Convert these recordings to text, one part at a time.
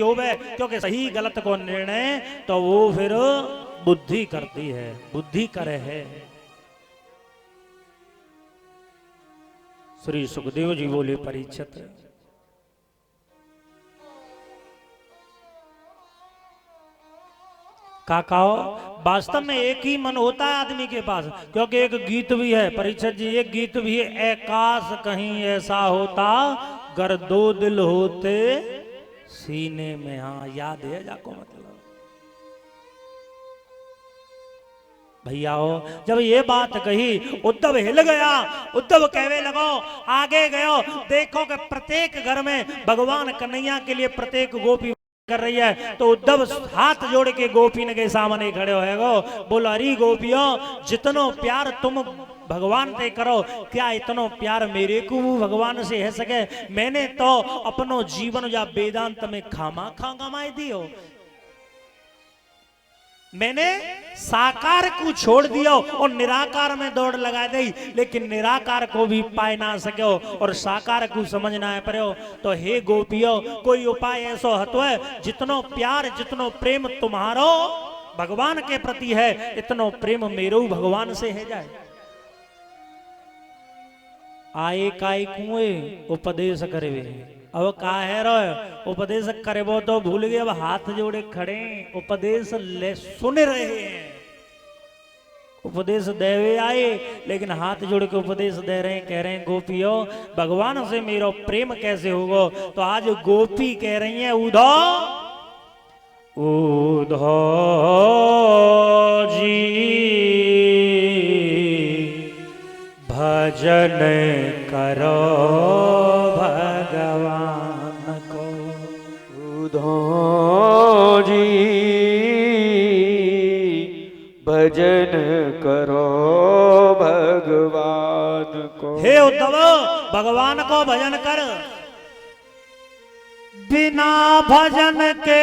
होवे, क्योंकि सही गलत को निर्णय तो वो फिर बुद्धि करती है, बुद्धि करे है। श्री सुखदेव जी बोले परीक्षित, काकाओ वास्तव में एक ही मन होता है आदमी के पास, क्योंकि एक गीत भी है परीक्षित जी, एक गीत भी है, आकाश कहीं ऐसा होता गर दो दिल होते सीने में। हाँ याद है जाको, मतलब भैयाओ जब ये बात कही उद्धव हिल गया। उद्धव कहवे लगो, आगे गयो, देखो कि प्रत्येक घर में भगवान कन्हैया के लिए प्रत्येक गोपी कर रही है। तो उद्धव हाथ जोड़ के गोपीन के सामने खड़े होएगो, बोलो अरे गोपियों, जितनो प्यार तुम भगवान से करो, क्या इतनो प्यार मेरे को भगवान से है सके? मैंने तो अपनो जीवन या वेदांत में खामा खा गमाई दियो, मैंने साकार को छोड़ दिया और निराकार में दौड़ लगा दी, लेकिन निराकार को भी पाए ना सको और साकार को समझना है पड़ो। तो हे गोपियों, कोई उपाय ऐसा हतो है, जितनो प्यार जितनो प्रेम तुम्हारो भगवान के प्रति है, इतनो प्रेम मेरो भगवान से है जाए। आए काय कुएं उपदेश करे, अब का है रो उपदेश करे वो तो भूल गए, अब हाथ जोड़े खड़े उपदेश ले सुन रहे हैं। उपदेश देवे आए लेकिन हाथ जोड़ के उपदेश दे रहे हैं, कह रहे हैं गोपियों भगवान से मेरा प्रेम कैसे होगा? तो आज गोपी कह रही है उधो उधो जी भजन करो भगवान को। उद्धव जी भजन करो भगवान को। हे उद्धव, भगवान को भजन कर, बिना भजन के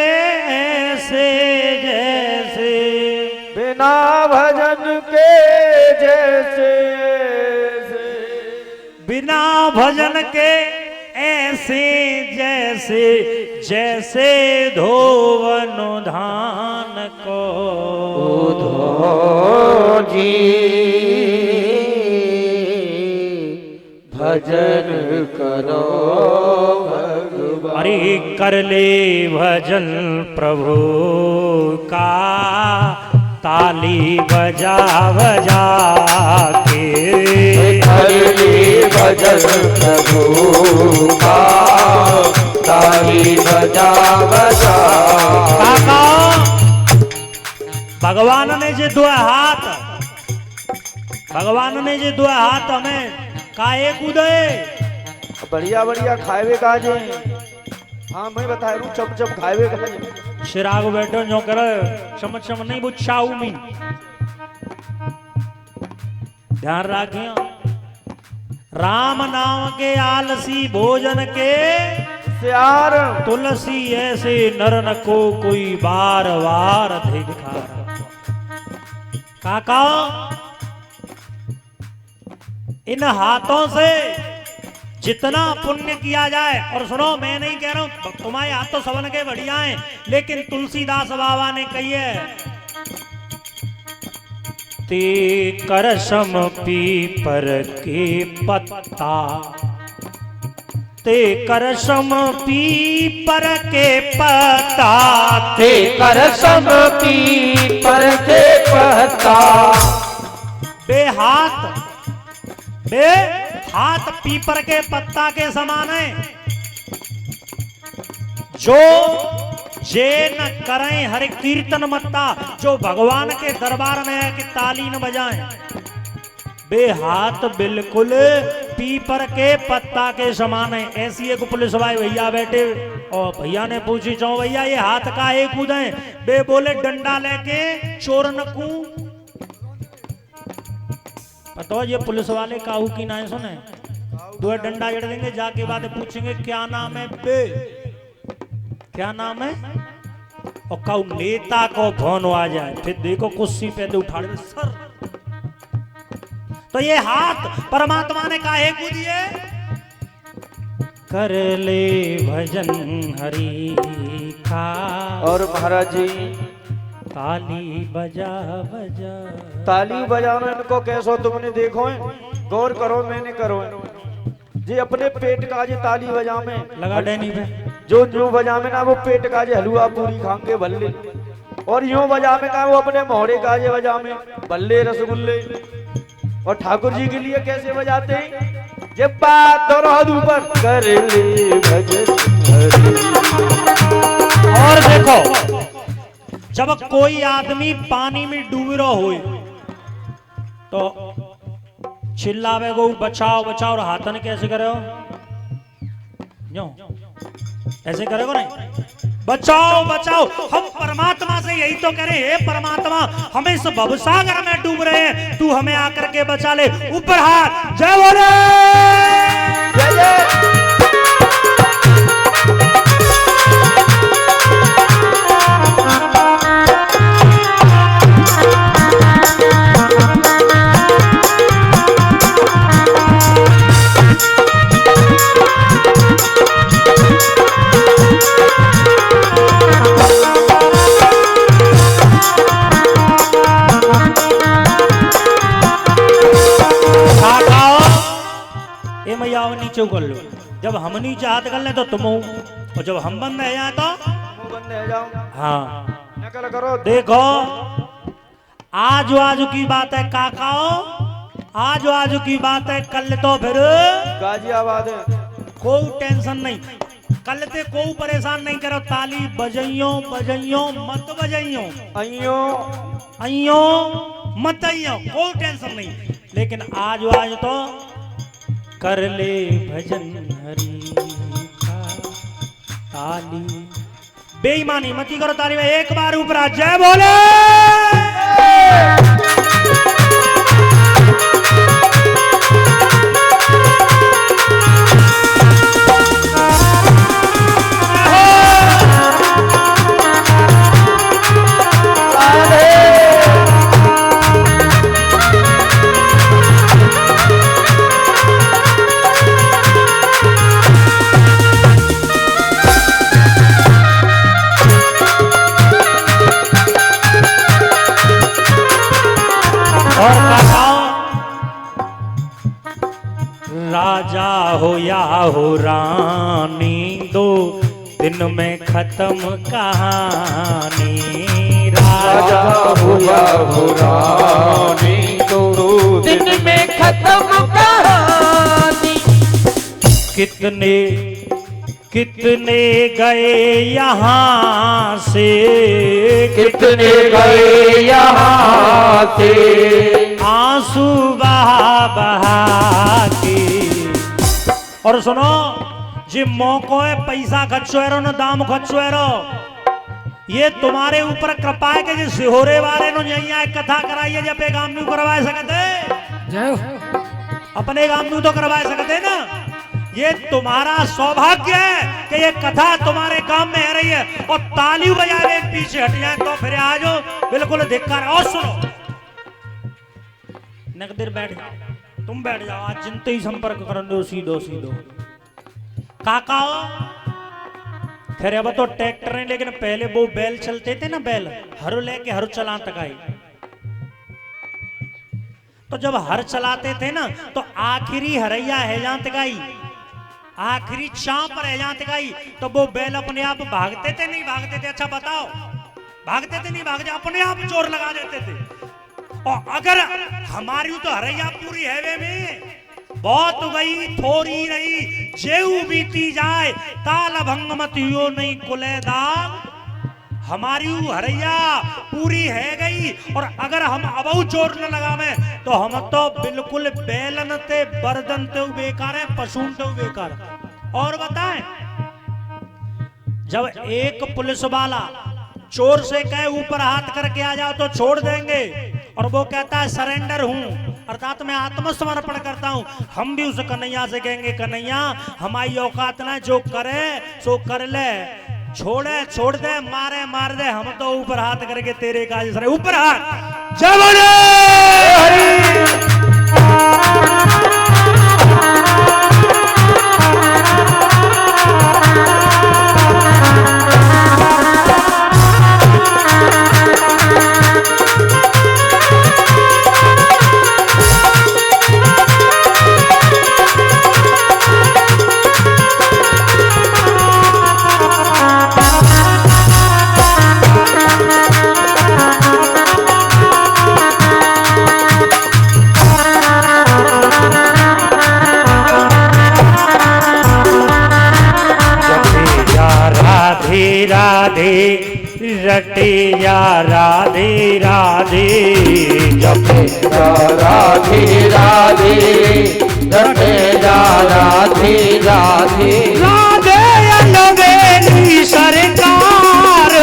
ऐसे जैसे, बिना भजन के जैसे, बिना भजन के ऐसे जैसे, जैसे धोवन धान को। उद्धव जी भजन करो भगवान। अरे कर ले भजन प्रभु का, ताली बजा बजा के। कर ले भजन प्रभु का, ताली बजा बजा। काका भगवान ने जो दो हाथ, भगवान ने जो दो हाथ हमें काहे कूदे, बढ़िया बढ़िया खाए का जे। हाँ मैं बता रू, चप चप खाए का शिराग बैठो जो कर समझ समझ नहीं बुच्छाऊ मी। ध्यान रखियो, राम नाम के आलसी भोजन के प्यार, तुलसी ऐसे नर न को कोई बार बार धिक्कार। काका इन हाथों से जितना पुण्य किया जाए, और सुनो मैं नहीं कह रहा हूं तुम्हारे हाथ तो सबन के बढ़िया हैं, लेकिन तुलसीदास बाबा ने कही है, ते करसम पीपर के पत्ता, ते करसम पीपर के पत्ता, ते करसम पीपर के पत्ता। बे हाथ पीपर के पत्ता के समान है, जो जे न करें हरि कीर्तन मत्ता, जो भगवान के दरबार में है कि ताली न बजाएं, बे हाथ बिल्कुल पीपर के पत्ता के समान है। ऐसी एक पुलिस भाई भैया बैठे और भैया ने पूछी, चो भैया ये हाथ का एक कूदे? बे बोले डंडा लेके चोर न कू। पता ये पुलिस वाले काहू की ना सुने, दो डंडा जड़ देंगे, जाके बाद पूछेंगे क्या नाम है बे, क्या नाम है, और काहू नेता को फोन आ जाए, फिर देखो कुर्सी पे उठा ले सर। तो ये हाथ परमात्मा ने काहे को दिए? कर ले भजन हरि देखा और महाराज जी ताली बजा बजा। ताली बजाना इनको कैसो तुमने देखो है? गौर करो मैंने करो है। जी अपने पेट का जे ताली बजामे लगा डैनी पे जो जो बजामे ना वो पेट का जे हलवा पूरी खांगे भल्ले, और यूं बजामे ना वो अपने मोहरे का जे बजामे भल्ले रसगुल्ले। और ठाकुर जी के लिए कैसे बजाते हैं? जब बात और ऊपर कर ले भजन हरि। और देखो जब कोई आदमी पानी में डूब रहा हो तो चिल्लावे गो बचाओ बचाओ, और हाथन कैसे करे हो? यूं ऐसे करेगो नहीं, बचाओ बचाओ। हम परमात्मा से यही तो करें, हे परमात्मा हमें इस भवसागर में डूब रहे हैं, तू हमें आकर के बचा ले। ऊपर हाथ, जय बोले जय जय। नीचे कर लो, जब हम नीचे हाथ कर ले तो तुम हो, और जब हम बंद है जाए तो बंद है जाओ। हाँ नकल करो। देखो आजू आजू की बात है काकाओ, आजू आजू की बात है, कल तो फिर गाजियाबाद है। कोई टेंशन नहीं, कल ते कोई परेशान नहीं करो। ताली बजाइयो बजाइयो मत बजाइयो, अइयो अइयो मत अइयो, कोई टेंशन नहीं। लेकिन आज तो कर ले भजन हरि का। ताली बेईमानी मती करो, ताली में एक बार ऊपर आ, जय बोले। राजा हो या हो रानी, दो दिन में खत्म कहानी। राजा हो या हो रानी, दो दिन में खत्म कहानी। कितने कितने गए यहाँ से, कितने गए यहाँ से, आंसू बहा बहा के। और सुनो जी मौको है पैसा खर्चो है ना दाम खर्चो है, ये तुम्हारे ऊपर कृपा है कि जी सिहोरे वाले नो यही कथा कराइए जब एक गांव में करवा सकते, अपने गांव में तो करवा सकते ना। ये तुम्हारा सौभाग्य है कि ये कथा तुम्हारे काम में आ रही है, और ताली बजाने पीछे हट जाए तो फिर आ जाओ बिल्कुल धिक्कार। और सुनो नकदीर बैठ जाओ, तुम बैठ जाओ, आज जिनते ही संपर्क कर दो सीधो सीधो काका। खैर अब तो ट्रैक्टर है, लेकिन पहले वो बैल चलते थे ना, बैल हर लेके हर चला तक आई। तो जब हर चलाते थे ना तो आखिरी हरैया है जहां तक आई, आखिरी चांप पर है जहां तक आई, तो वो बैल अपने आप भागते थे नहीं भागते थे? अच्छा बताओ, भागते थे नहीं भागते, अपने आप जोर लगा देते थे। और अगर हमारी तो हरैया पूरी हैवे में बहुत गई थोड़ी रही, जेऊ बीती जाए ताल भंग मत यो नहीं कुलेदाग। हमारी हरैया पूरी है गई, और अगर हम अब जोर न लगावे तो हम तो बिल्कुल बैलन ते बर्दन ते बेकार है, पशुन ते बेकार। और बताएं, जब एक पुलिस वाला चोर से कहे ऊपर हाथ करके आ जाओ तो छोड़ देंगे, और वो कहता है सरेंडर हूं, अर्थात मैं आत्मसमर्पण करता हूं, हम भी उस कन्हैया से कहेंगे कन्हैया हमारी औकात ना, जो करे सो कर ले, छोड़े छोड़ दे, मारे मार दे, हम तो ऊपर हाथ करके तेरे काज सरे। ऊपर हाथ, जय बोले हरि। राधे रटे जा राधे राधे जपे जा राधे राधे रटे जा राधे राधे राधे अलवेली सरकार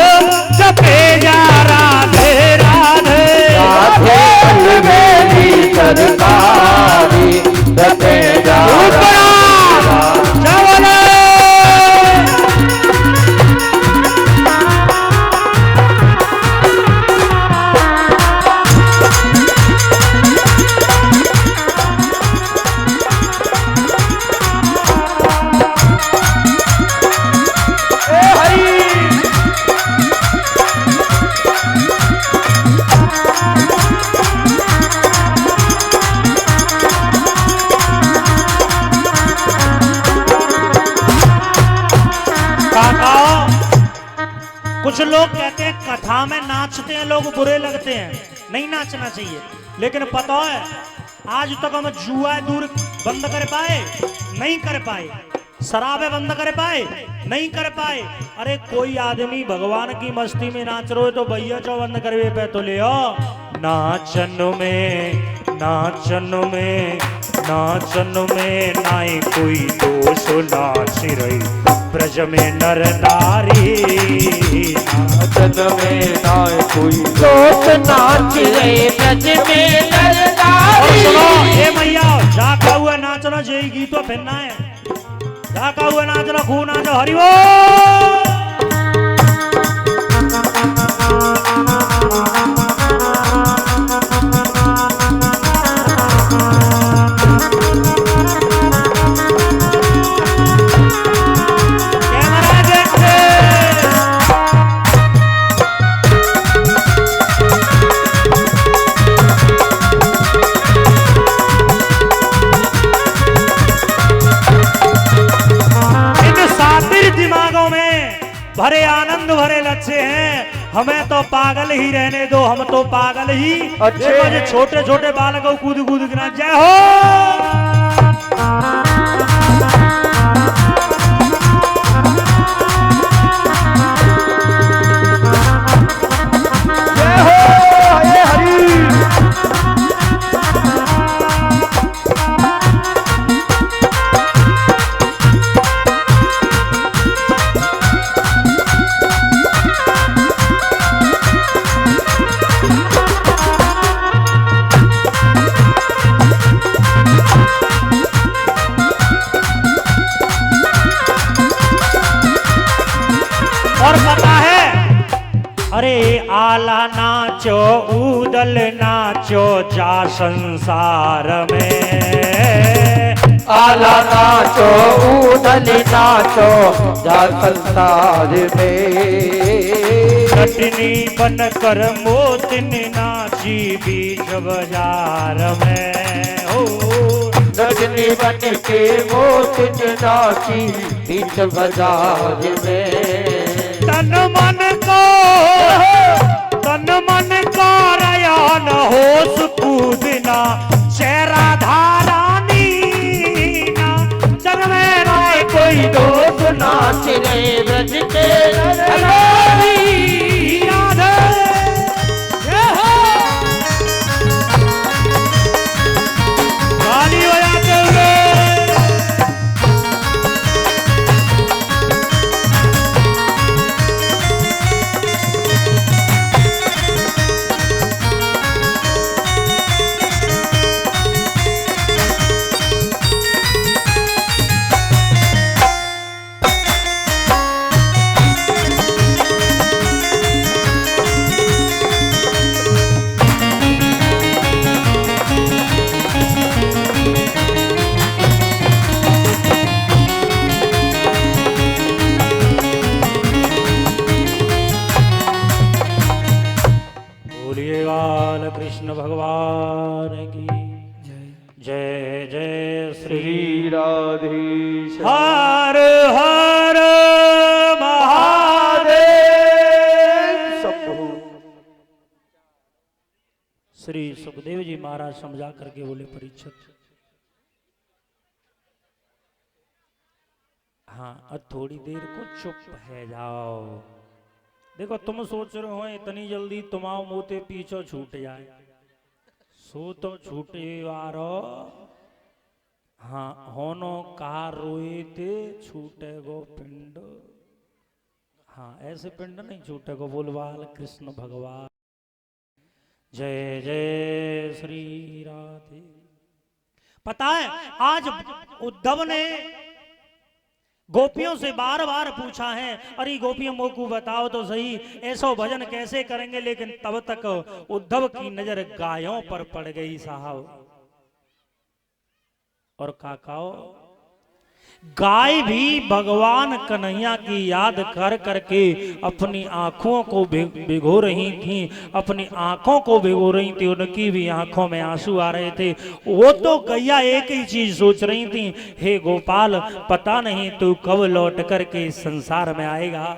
जपे जा राधे राधे राधे अलवेली सरकारी रटे जा कुछ लोग कहते हैं कथा में नाचते हैं लोग बुरे लगते हैं, नहीं नाचना चाहिए। लेकिन पता है आज तक हम जुआ दूर बंद कर पाए, नहीं कर पाए, शराबे बंद कर पाए, नहीं कर पाए। अरे कोई आदमी भगवान की मस्ती में नाच रहे हो तो भैया जो बंद करवे पे तो ले आओ। नाचन में नाचन में नाचन में नाई कोई दोष नाच रही ब्रज में नर नारी नाचन में नाय कोई दोष नाच रहे ब्रज में नर नारी। सुनो हे मैया जाका हुआ नाचना जय गीतो फिरना है, जाका हुआ नाचना खूब नाचो हरि बोल। भरे आनंद भरे लक्ष्य हैं, हमें तो पागल ही रहने दो, हम तो पागल ही। अच्छे छोटे छोटे बालकों कूद कूद गिना जय हो। और पता है अरे आला नाचो उदल नाचो जा संसार में, आला नाचो उदल नाचो जा संसार में। नटनी बन कर मोतिन नाची बीच बाजार में, ओ नटनी बन के मोतिन नाची बीच बाजार में। तन मन को रयान होश कूदना चेहरा धारानी ना जग में राय कोई दोष नाच रहे ब्रज के नारी। राधे जय हो। ताली बजाते हुए कृष्ण भगवान की जय जय श्री राधेश हर हर महादेव। शंभु। श्री सुखदेव जी महाराज समझा करके बोले परीक्षित, हाँ अब थोड़ी देर को चुप है जाओ, देखो तुम सोच रहे हो इतनी जल्दी तुम्हारा मोते पीछे छूट जाए, सो तो छूटे वारो हाँ होनो कहा रोए थे छूटे गो पिंड। हाँ ऐसे पिंड नहीं छूटे गो। बोल बाल कृष्ण भगवान। जय जय श्री राधे। पता है आज उद्धव ने गोपियों से बार बार पूछा है, अरे गोपियों मोकू बताओ तो सही ऐसो भजन कैसे करेंगे, लेकिन तब तक उद्धव की नजर गायों पर पड़ गई साहब। और काकाओ गाय भी भगवान कन्हैया की याद कर करके अपनी आंखों को भिगो रही थी, अपनी आंखों को भिगो रही थी, उनकी भी आंखों में आंसू आ रहे थे। वो तो गैया एक ही चीज सोच रही थी, हे गोपाल पता नहीं तू कब लौट करके इस संसार में आएगा।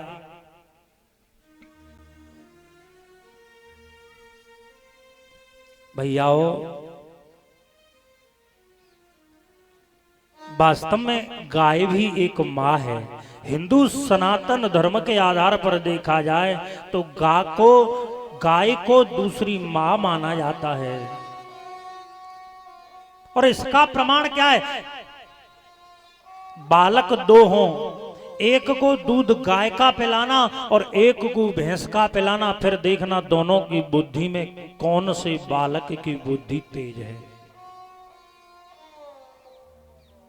भैयाओ वास्तव में गाय भी एक माँ है। हिंदू सनातन धर्म के आधार पर देखा जाए तो गाय को दूसरी माँ माना जाता है। और इसका प्रमाण क्या है? बालक दो हों, एक को दूध गाय का पिलाना और एक को भैंस का पिलाना, फिर देखना दोनों की बुद्धि में कौन से बालक की बुद्धि तेज है।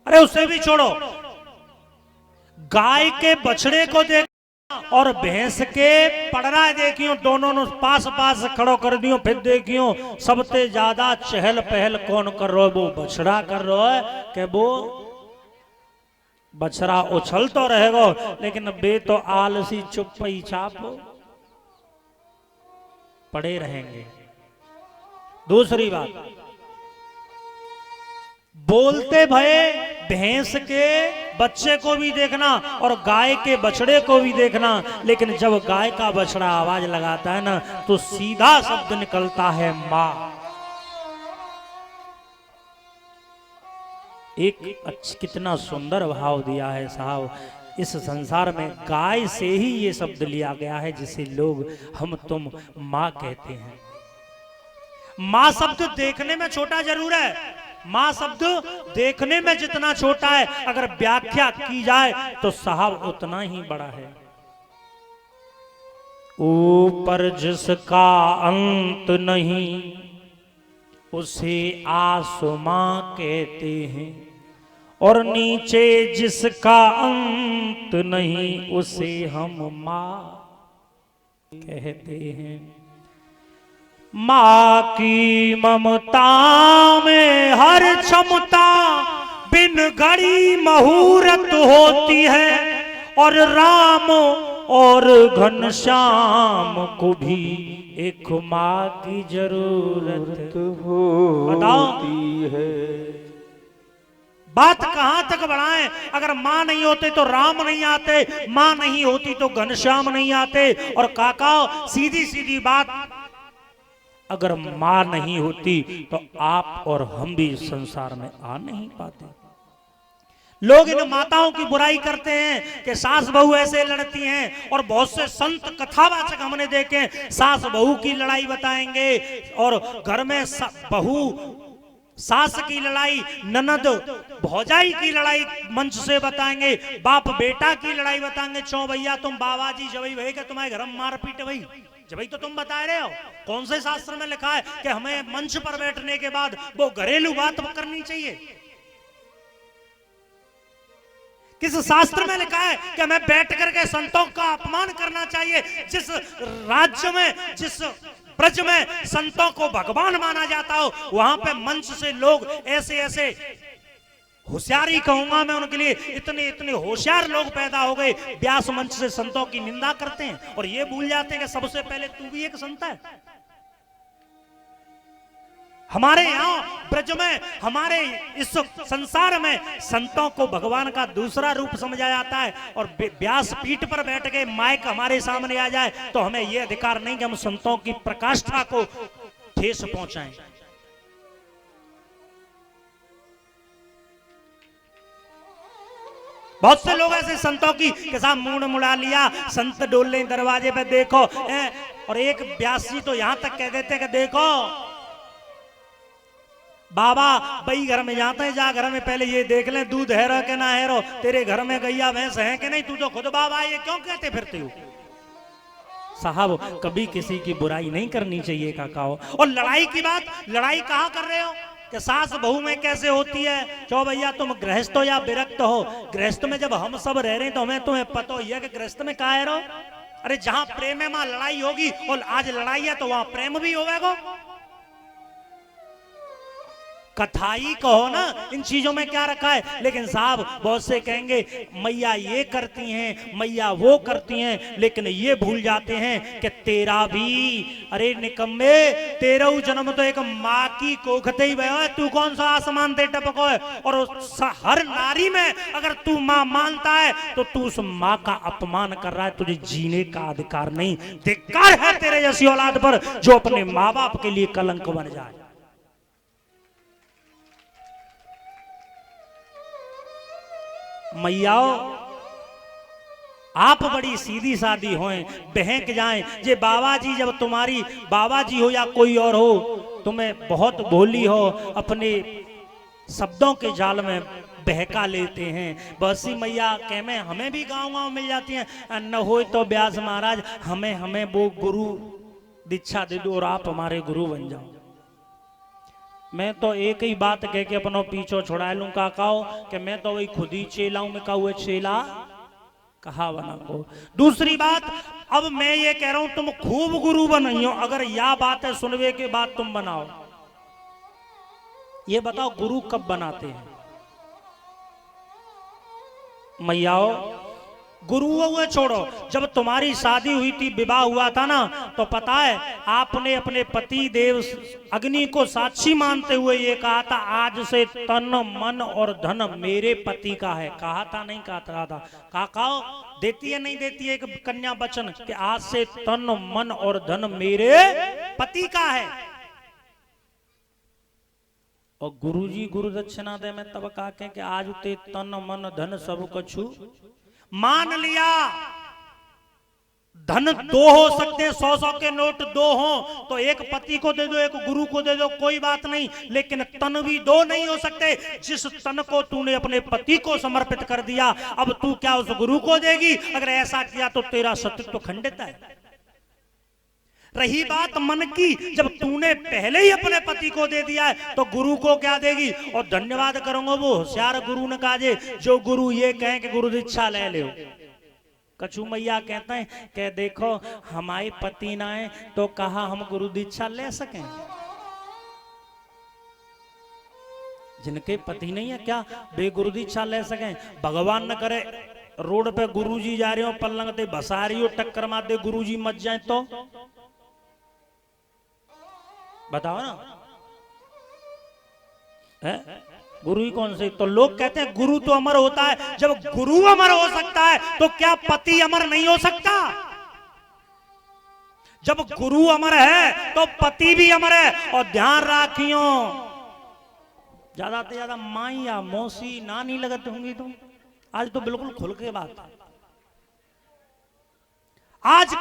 अरे उसे भी छोड़ो, गाय के बछड़े को देख और भैंस के पड़रा देखियो, दोनों ने पास पास खड़ो कर दियो, फिर देखियो सबसे ज्यादा चहल पहल कौन कर रहा है? वो बछड़ा कर रहा है कि वो बछड़ा उछल तो रहेगा लेकिन बे तो आलसी चुप ही चाप पड़े रहेंगे। दूसरी बात, बोलते भये भैंस के बच्चे को भी देखना और गाय के बछड़े को भी देखना, लेकिन जब गाय का बछड़ा आवाज लगाता है ना तो सीधा शब्द निकलता है मां। एक कितना सुंदर भाव दिया है साहब। इस संसार में गाय से ही ये शब्द लिया गया है जिसे लोग हम तुम मां कहते हैं। मां शब्द देखने में छोटा जरूर है, मां शब्द देखने में जितना छोटा है अगर व्याख्या की जाए तो साहब उतना ही बड़ा है। ऊपर जिसका अंत नहीं उसे आसमां कहते हैं, और नीचे जिसका अंत नहीं उसे हम मां कहते हैं। माँ की ममता में हर क्षमता बिन घड़ी मुहूर्त होती है, और राम और घनश्याम को भी एक माँ की जरूरत होती है। बात कहां तक बढ़ाएं? अगर मां नहीं होते तो राम नहीं आते, मां नहीं होती तो घनश्याम नहीं आते। और काका सीधी सीधी बात, अगर मां नहीं होती तो आप और हम भी संसार में आ नहीं पाते। लोग इन माताओं की बुराई करते हैं कि सास बहू ऐसे लड़ती हैं, और बहुत से संत कथावाचक हमने देखे सास बहू की लड़ाई बताएंगे, और घर में बहू सास की लड़ाई, ननद भौजाई की लड़ाई मंच से बताएंगे, बाप बेटा की लड़ाई बताएंगे। चौ भैया तुम बाबा जी जब भई के तुम्हारे घर में मारपीट भई, जब तो तुम बता रहे हो कौन से शास्त्र में लिखा है कि हमें मंच पर बैठने के बाद वो घरेलू बात करनी चाहिए? किस शास्त्र में लिखा है कि हमें बैठ करके संतों का अपमान करना चाहिए? जिस राज्य में, जिस ब्रज में संतों को भगवान माना जाता हो, वहां पे मंच से लोग ऐसे ऐसे, होशियारी कहूंगा मैं उनके लिए, इतने इतने होशियार लोग पैदा हो गए, व्यास मंच से संतों की निंदा करते हैं और ये भूल जाते हैं कि सबसे पहले तू भी एक संत है। हमारे यहाँ ब्रज में, हमारे इस संसार में संतों को भगवान का दूसरा रूप समझा जाता है, और व्यास पीठ पर बैठ के माइक हमारे सामने आ जाए तो हमें यह अधिकार नहीं कि हम संतों की प्रकाष्ठा को ठेस पहुंचाएं। बहुत से लोग ऐसे संतों की के साथ मुंह मुड़ा लिया, संत डोले दरवाजे पे देखो और एक ब्यासी तो यहां तक कह देते कि देखो बाबा बई घर में जाते हैं, जा घर में पहले ये देख लें दूध है रो के ना है रो, तेरे घर में गैया भैंस है कि नहीं, तू तो खुद बाबा ये क्यों कहते फिरते हो। साहब कभी किसी की बुराई नहीं करनी चाहिए काकाओ। और लड़ाई की बात, लड़ाई कहाँ कर रहे हो कि सास बहू में कैसे होती है। चो भैया तुम गृहस्थ हो या विरक्त हो, गृहस्थ में जब हम सब रह रहे हैं तो हमें तुम्हें पता ही है कि गृहस्थ में कहा है रो। अरे जहां प्रेम है वहां लड़ाई होगी, और आज लड़ाई है तो वहां प्रेम भी होगा। कथाई कहो ना, इन चीजों में क्या रखा है। लेकिन साहब बहुत से कहेंगे मैया ये करती हैं, मैया वो करती हैं, लेकिन ये भूल जाते हैं कि तेरा भी, अरे निकम्मे तेरा जन्म तो एक माँ की कोखते ही गया है, तू कौन सा आसमान दे टपको है। और हर नारी में अगर तू माँ मानता है तो तू उस माँ का अपमान कर रहा है, तुझे जीने का अधिकार नहीं। धिक्कार है तेरे जैसी औलाद पर जो अपने माँ बाप के लिए कलंक बन जाए। मैयाओ आप बड़ी सीधी सादी होएं, बहक जाएं। जे बाबा जी जब तुम्हारी बाबा जी हो या कोई और हो, तुम्हें बहुत भोली हो, अपने शब्दों के जाल में बहका लेते हैं। बसी मैया कह में हमें भी गांव गांव मिल जाती हैं, न हो तो व्यास महाराज हमें वो गुरु दीक्षा दे दो और आप हमारे गुरु बन जाओ। मैं तो एक ही बात कह के अपनो पीछो छुड़ा लूं काकाओ कि मैं तो वही खुद ही चेला हूं। मैं कहा हुए चेला कहा बना को। दूसरी बात, अब मैं ये कह रहा हूं तुम खूब गुरु बनाइयो, अगर यह बात है सुनवे के बाद तुम बनाओ। ये बताओ गुरु कब बनाते हैं। मैयाओ गुरु हुए छोड़ो, जब तुम्हारी शादी हुई थी, विवाह हुआ था ना, तो पता है आपने अपने पति देव अग्नि को साक्षी मानते हुए ये कहा था आज से तन मन और धन मेरे पति का है। कहा था नहीं कहा था। काकाओ देती है नहीं देती है एक कन्या वचन कि आज से तन मन और धन मेरे पति का है। और गुरुजी गुरु दक्षिणा दे में तब कहा कि आज ते तन मन धन सब कछु मान लिया। धन दो हो सकते, 100 के नोट दो हो तो एक पति को दे दो एक गुरु को दे दो, कोई बात नहीं, लेकिन तन भी दो नहीं हो सकते। जिस तन को तूने अपने पति को समर्पित कर दिया, अब तू क्या उस गुरु को देगी। अगर ऐसा किया तो तेरा सत्य तो खंडित है। रही बात मन की, जब तूने पहले ही अपने पति को दे दिया है तो गुरु को क्या देगी। और धन्यवाद करूंगा वो होशियार गुरु ने कहा जो गुरु ये कहें कि गुरु दीक्षा ले लो। कछु मैया कहते हैं कि देखो हमारे पति ना है तो कहा हम गुरु दीक्षा ले सकें। जिनके पति नहीं है क्या वे गुरु दीक्षा ले सकें। भगवान न करे रोड पे गुरुजी जा रहे हो, पल्लंग ते बसा रही हो, टक्कर मार दे गुरुजी मच जाए तो बताओ ना है? गुरु ही कौन से। तो लोग कहते हैं गुरु तो अमर होता है। जब गुरु अमर हो सकता है तो क्या पति अमर नहीं हो सकता। जब गुरु अमर है तो पति भी अमर है। और ध्यान रखियो ज्यादा से ज्यादा माई या मौसी नानी लगत होंगी तुम। आज तो बिल्कुल खुल के बात, आज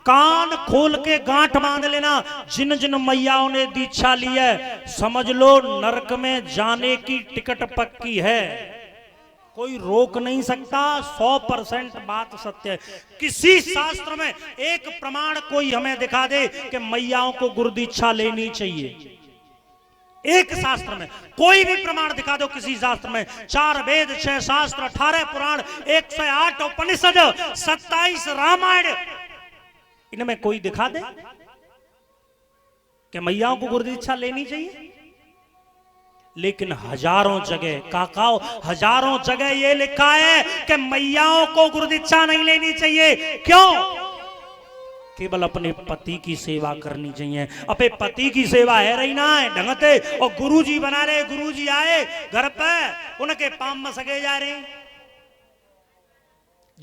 कान खोल के गांठ बांध लेना। जिन जिन मैयाओं ने दीक्षा ली है समझ लो नरक में जाने की टिकट पक्की है, कोई रोक नहीं सकता। 100% बात सत्य है। किसी शास्त्र में एक प्रमाण कोई हमें दिखा दे कि मैयाओं को गुरु दीक्षा लेनी चाहिए। एक शास्त्र में कोई भी प्रमाण दिखा दो किसी शास्त्र में। 4 वेद 6 शास्त्र 18 पुराण 108 उपनिषद 27 रामायण, इनमें कोई दिखा दे कि मैयाओं को गुरु दीक्षा लेनी चाहिए। लेकिन हजारों जगह काकाओ हजारों जगह ये लिखा है कि मैयाओं को गुरु दीक्षा नहीं लेनी चाहिए। क्यों? केवल अपने पति की सेवा करनी चाहिए। अपने पति की सेवा है रही ना है ढंगते। और गुरुजी बना रहे, गुरुजी आए घर पे उनके पाम में सगे जा रहे।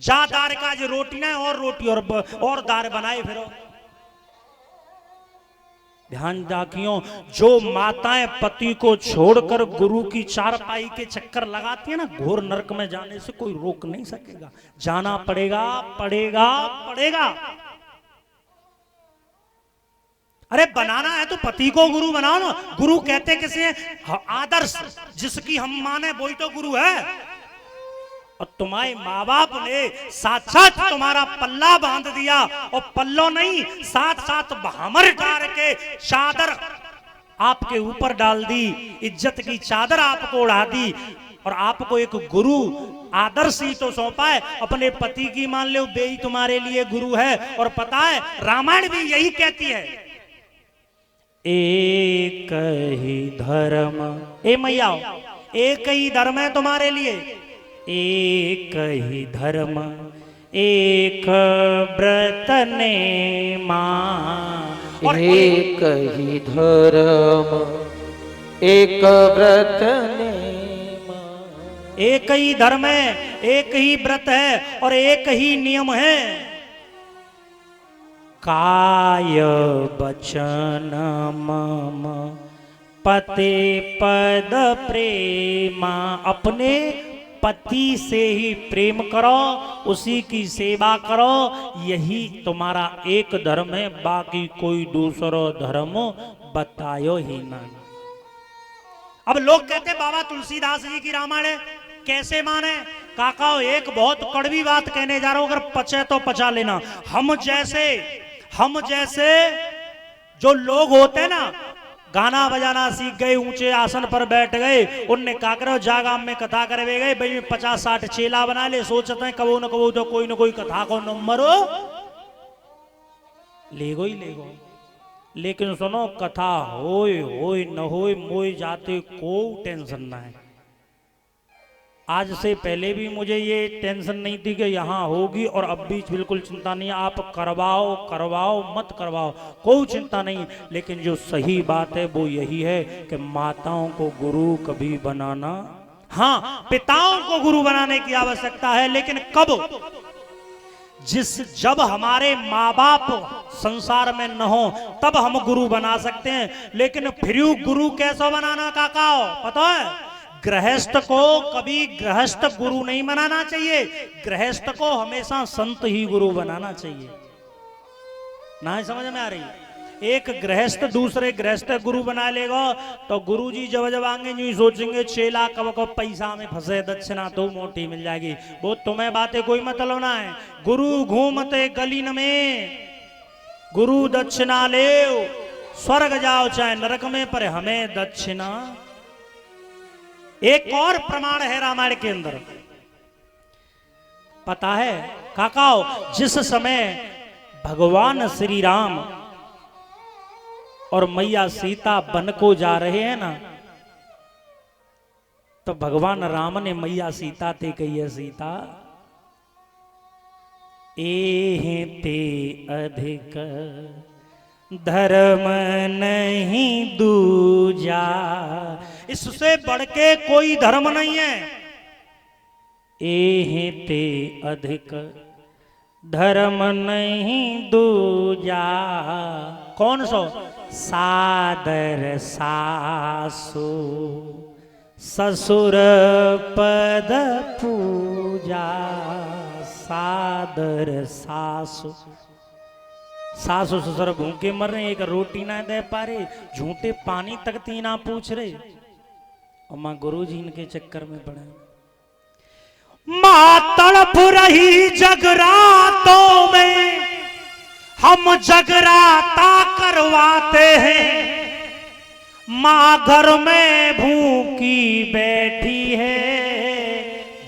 जा दार का जो रोटी ना और रोटी और दार बनाए फिर ध्यान रखियो, जो माताएं पति को छोड़कर गुरु की चारपाई के चक्कर लगाती है ना, घोर नरक में जाने से कोई रोक नहीं सकेगा, जाना पड़ेगा पड़ेगा पड़ेगा। अरे बनाना है तो पति को गुरु बनाओ ना। गुरु कहते किसे हैं? आदर्श जिसकी हम माने वही तो गुरु है। और तुम्हारे माँ बाप ने साथ तुम्हारा पल्ला बांध दिया, और पल्लो नहीं साथ साथ भामर डाल के चादर आपके ऊपर डाल दी, इज्जत की चादर आपको उड़ा दी, और आपको एक गुरु आदर्श ही तो सौंपा है। अपने पति की मान लो वे ही तुम्हारे लिए गुरु है। और पता है रामायण भी यही कहती है, एक ही धर्म, ए मैया एक ही धर्म है तुम्हारे लिए, एक ही धर्म एक व्रत ने मां। एक ही धर्म एक व्रत ने मां। एक ही धर्म है, एक ही व्रत है और एक ही नियम है। काय वचन मम पते पद प्रेमा। अपने पति से ही प्रेम करो, उसी की सेवा करो, यही तुम्हारा एक धर्म है, बाकी कोई दूसरा धर्म बतायो ही ना। अब लोग कहते बाबा तुलसीदास जी की रामायण है, कैसे माने? काका एक बहुत कड़वी बात कहने जा रहा हूं, अगर पचे तो पचा लेना। हम जैसे जो लोग होते हैं ना, गाना बजाना सीख गए, ऊंचे आसन पर बैठ गए, उनने का करो जागाम में कथा करवे गए, भाई 50-60 चेला बना ले, सोचते हैं कबो न कबो तो कोई न कोई कथा को नंबर हो लेगो ही लेगो। लेकिन सुनो, कथा होए होए न होए मोए जाते को टेंशन ना है। आज से पहले भी मुझे ये टेंशन नहीं थी कि यहाँ होगी, और अब भी बिल्कुल चिंता नहीं है। आप करवाओ मत करवाओ, कोई चिंता नहीं। लेकिन जो सही बात है वो यही है कि माताओं को गुरु कभी बनाना, हाँ पिताओं को गुरु बनाने की आवश्यकता है, लेकिन कब? जब हमारे माँ बाप संसार में न हो तब हम गुरु बना सकते हैं। लेकिन फिर गुरु कैसे बनाना काका पता है? गृहस्थ को कभी गृहस्थ गुरु नहीं बनाना चाहिए, गृहस्थ को हमेशा संत ही गुरु बनाना चाहिए। ना समझ में आ रही? एक गृहस्थ दूसरे गृहस्थ गुरु बना लेगा तो गुरुजी जब आएंगे यूं सोचेंगे 6 लाख कब पैसा में फंसे, दक्षिणा तो मोटी मिल जाएगी। वो तुम्हें बातें कोई मतलब ना है। गुरु घूमते गलीन में, गुरु दक्षिणा ले, स्वर्ग जाओ चाहे नरक में, पर हमें दक्षिणा। एक और प्रमाण है रामायण के अंदर, पता है काकाओ? जिस समय भगवान श्री राम और मैया सीता वन को जा रहे हैं ना, तो भगवान राम ने मैया सीता ते कही है, सीता एते अधिक धर्म नहीं दूजा। इससे बढ़ के कोई धर्म नहीं है। एते अधिक धर्म नहीं दूजा। कौन सो? सादर सासु ससुर पद पूजा। सादर सासु, सासु ससुर भूखे मर रहे, एक रोटी ना दे पा रहे, झूठे पानी तक तीना पूछ रहे, और मां गुरुजी इनके चक्कर में पड़े। मां तड़प रही जगरातों में, हम जगराता करवाते हैं। मां घर में भूखी बैठी है,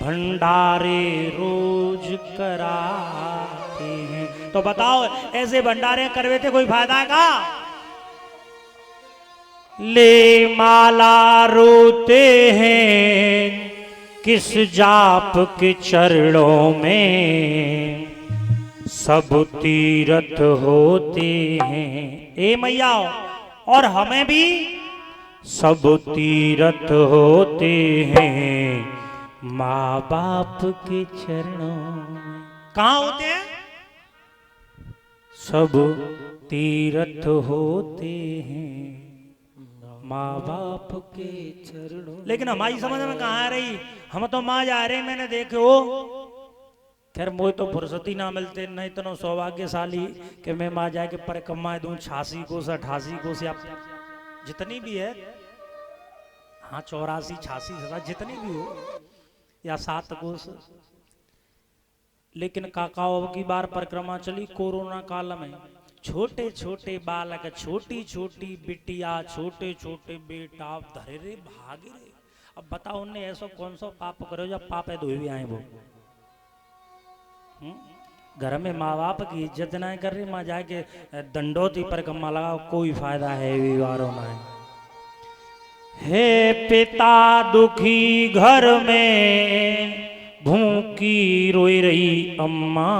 भंडारे रोज कराते हैं। तो बताओ ऐसे भंडारे करवे थे कोई फायदा का? ले माला रोते हैं किस जाप के चरणों में, सब तीरथ होते हैं। ए मैया, और हमें भी सब तीरथ होते हैं माँ बाप के चरणों में। कहाँ होते हैं? सब तीर्थ होते हैं माँ बाप के चरणों। लेकिन हमारी समझ में कहाँ आ रही, हम तो माँ जा रहे मैंने देखे हो। खैर मोई तो फुर्सती ना मिलते, नहीं तो सौभाग्यशाली कि मैं माँ जाके पर कमाए दूं 86 कोस 88 कोस या जितनी भी है, हाँ 84 86 हजार जितनी भी हो या 7 कोस। लेकिन काकाओं की बार परिक्रमा चली कोरोना काल में, छोटे छोटे बालक छोटी छोटी बिटिया छोटे छोटे बेटा धरे रे भागे रे। अब बताओ उनने ऐसा कौन सा पाप करो जब पाप है धोए भी आए वो। घर में माँ बाप की इज्जत ना कर रही, माँ जाके दंडोती परिक्रमा लगाओ, कोई फायदा है विवारों में। हे पिता दुखी घर में भूखी रोई रही अम्मा,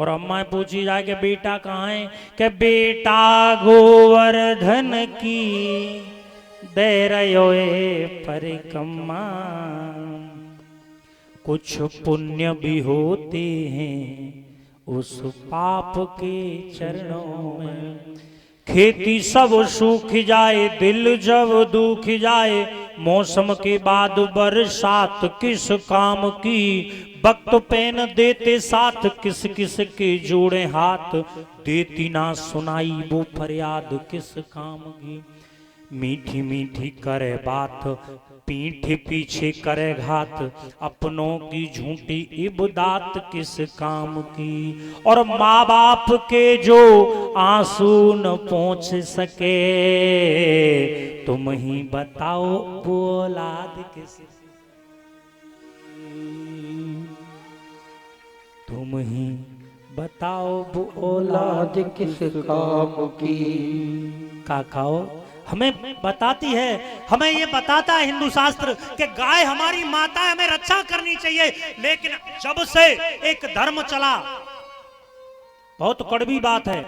और अम्मा पूछी जाके बेटा कहाँ है, कि बेटा गोवर्धन की दे रहे परिक्रमा। कुछ पुण्य भी होते हैं उस पाप के चरणों में। खेती सब सूख जाए दिल जब दुख जाए, मौसम के बाद बरसात किस काम की। वक्त पेन देते साथ किस किस के जोड़े हाथ, देती ना सुनाई वो फरियाद किस काम की। मीठी मीठी करे बात पीठ पीछे करे घात, अपनों की झूठी इबदात किस काम की। और माँ बाप के जो आंसू न पहुंच सके, तुम ही बताओ वो औलाद किस, तुम ही बताओ वो औलाद किस काम की। काकाओ हमें बताती है, हमें ये बताता है हिंदू शास्त्र कि गाय हमारी माता है, हमें रक्षा करनी चाहिए। लेकिन जब से एक धर्म चला, बहुत कड़वी बात है,